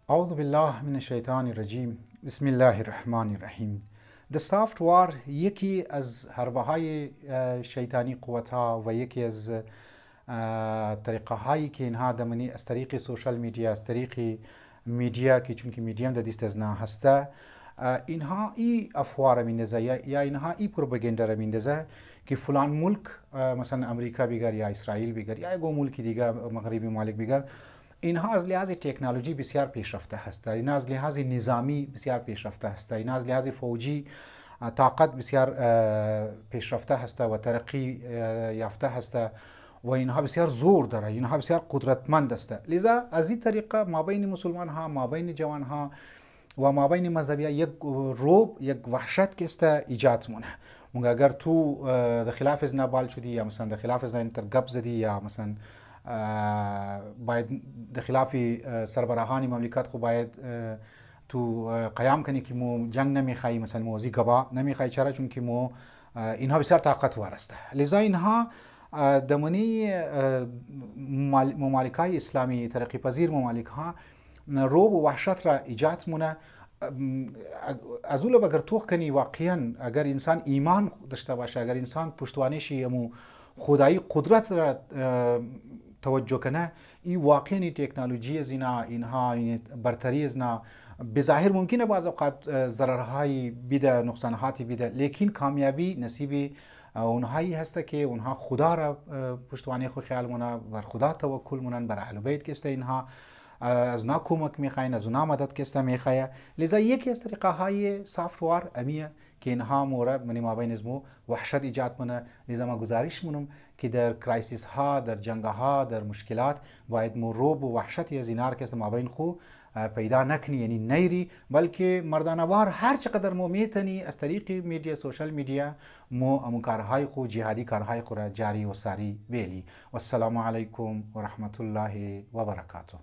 اعوذ بالله من الشیطان الرجیم. بسم الله الرحمن الرحیم. The Soft War یکی از حربه های شیطانی قوت ها و یکی از طریقه هایی که اینها دمنی از طریق سوشال میدیا، از طریق میدیا که چون که میدیم در دیست از نه هسته، اینها ای افوار میندازه یا اینها ای پروپاگاندا را میندازه که فلان ملک مثلا امریکا بگر یا اسرائیل بگر یا یک ملک دیگر مغربی ممالک بگر، اینها از لحاظ تکنولوژی بسیار پیشرفته هست، اینها از لحاظ نظامی بسیار پیشرفته هست، اینها از لحاظ فوجی طاقت بسیار پیشرفته هست و ترقی یافته هست و اینها بسیار زور داره، اینها بسیار قدرتمند است. لذا از این طریقه ما بین مسلمان ها، ما بین جوان ها و ما بین مذهبی یک روب، یک وحشت که است ایجاد مونه. مونږ اگر تو د خلاف ازنا بال شدی یا مثلا د خلاف ازنا انتر گپ زدی یا مثلا باید د خلاف سربراهان مملکت خو باید تو قیام کنی که مو جنگ نمیخوای، مثلا موزی گبا نمیخوای، چرا؟ چون که مو اینها بسیار طاقتور است. لذا اینها دمنی ممالکای اسلامی ترقی پذیر ممالک ها روب و وحشت را ایجاد مونه. از اول اگر توخ کنی واقعا اگر انسان ایمان داشته باشه، اگر انسان پشتوانش یمو خدایی قدرت را توجه کنه، این واقعا تکنولوژی از اینها برتری از نه بظاهر ممکنه بعض اوقات ضررهای بیده، نقصانهاتی بیده، لیکن کامیابی نصیب اونهایی هست که اونها خدا را پشتوانه خو خیال مونه، بر خدا توکل مونن، بر اهل بیت که است اینها از نا کمک میخواین، از اونا مدد که است میخواه. لذا یکی از طریقه های سافت وار امیه که اینها مورد من ما بین ازمو وحشت ایجاد مونه. لذا ما گزارش مونم که در کرایسیس ها، در جنگ ها، در مشکلات باید مو روب و وحشتی از اینار که است ما بین خو پیدا نکنی، یعنی نیری، بلکه مردانه وار هر چقدر مو میتنی از طریق میدیا، سوشال میدیا، مو امون کارهای خو، جهادی کارهای خو را جاری و ساری بیلی. والسلام علیکم و رحمت الله و برکاته.